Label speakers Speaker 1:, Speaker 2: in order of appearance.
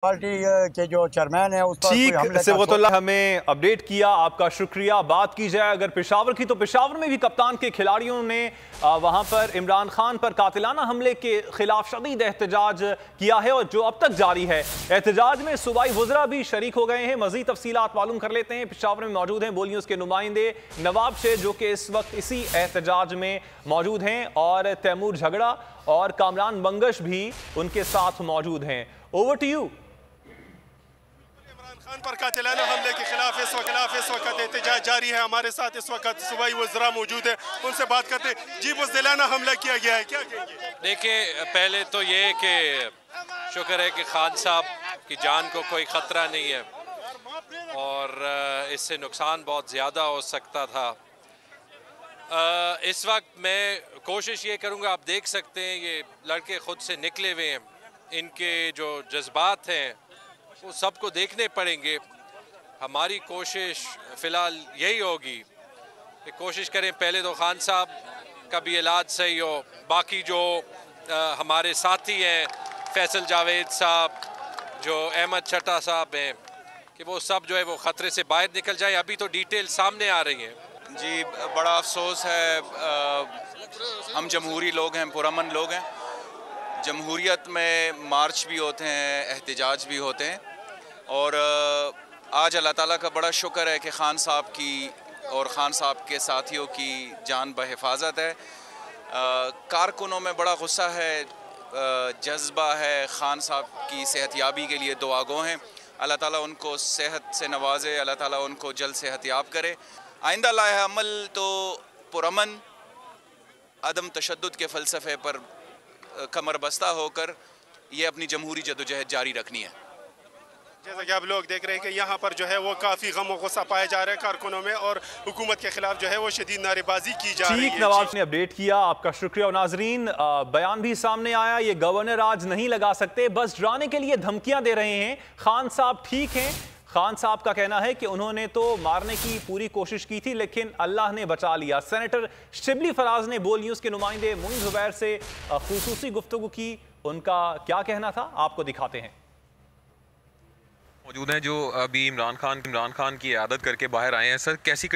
Speaker 1: Party के जो chairman है उस पर
Speaker 2: ठीक सिबगतुल्लाह हमें अपडेट किया, आपका शुक्रिया। बात की जाए अगर पेशावर की, तो पेशावर में भी कप्तान के खिलाड़ियों ने वहां पर इमरान खान पर कातिलाना हमले के खिलाफ शदीद एहतजाज किया है और जो अब तक जारी है। एहतजाज में सूबाई वज़रा भी शरीक हो गए हैं। मज़ीद तफसीलात मालूम कर लेते हैं। पेशावर में मौजूद हैं बोल न्यूज़ के नुमाइंदे नवाब शेर, जो कि इस वक्त इसी एहतजाज में मौजूद हैं, और तैमूर झगड़ा और कामरान बंगश भी उनके साथ मौजूद हैं। Over to you.
Speaker 3: खान पर कातिलाना हमले के खिलाफ इस वक्त एहतजाज जारी है। हमारे साथ इस वक्त सूबाई वज़रा मौजूद है, उनसे बात करते हैं। जी, बुज़दिलाना हमला किया गया है, क्या कहेंगे?
Speaker 4: देखिए, पहले तो ये कि शुक्र है कि खान साहब की जान को कोई ख़तरा नहीं है और इससे नुकसान बहुत ज़्यादा हो सकता था। इस वक्त मैं कोशिश ये करूँगा, आप देख सकते हैं ये लड़के ख़ुद से निकले हुए हैं, इनके जो जज्बात हैं वो सबको देखने पड़ेंगे। हमारी कोशिश फ़िलहाल यही होगी कि कोशिश करें पहले तो खान साहब का भी इलाज सही हो, बाकी जो हमारे साथी हैं फैसल जावेद साहब, जो अहमद चट्टा साहब हैं, कि वो सब जो है वो ख़तरे से बाहर निकल जाए। अभी तो डिटेल सामने आ रही हैं।
Speaker 5: जी, बड़ा अफसोस है। हम जमहूरी लोग हैं, पुरअमन लोग हैं। जमहूरियत में मार्च भी होते हैं, एहतजाज भी होते हैं, और आज अल्लाह ताला का बड़ा शुक्र है कि खान साहब की और खान साहब के साथियों की जान बहिफाजत है। कारकुनों में बड़ा गुस्सा है, जज्बा है। खान साहब की सेहतयाबी के लिए दुआगो हैं। अल्लाह ताला उनको सेहत से नवाजे, अल्लाह ताला उनको जल्द सेहतयाब करे। आइंदा लाए अमल तो पुरअमन अदम तशद्दुद के फ़लसफ़े पर कमर बस्ता होकर ये अपनी जमहूरी जदोजहद जारी रखनी है।
Speaker 3: जैसा कि आप लोग देख रहे हैं कि यहाँ पर जो है वो काफ़ी गम और गुस्सा पाया जा रहा है कारकुनों में, और हुकूमत के खिलाफ जो है वो शदीद नारेबाजी की जा रही है।
Speaker 2: नवाब ने अपडेट किया, आपका शुक्रिया। और नाजरीन, बयान भी सामने आया, ये गवर्नर आज नहीं लगा सकते, बस डराने के लिए धमकियां दे रहे हैं। खान साहब ठीक हैं। खान साहब का कहना है कि उन्होंने तो मारने की पूरी कोशिश की थी, लेकिन अल्लाह ने बचा लिया। सेनेटर शिबली फराज ने बोल न्यूज़ के नुमाइंदे मुइन जुबैर से खुसूसी गुफ्तगू की। उनका क्या कहना था, आपको दिखाते हैं।
Speaker 6: मौजूद हैं जो अभी इमरान खान की क़यादत करके बाहर आए हैं। सर, कैसी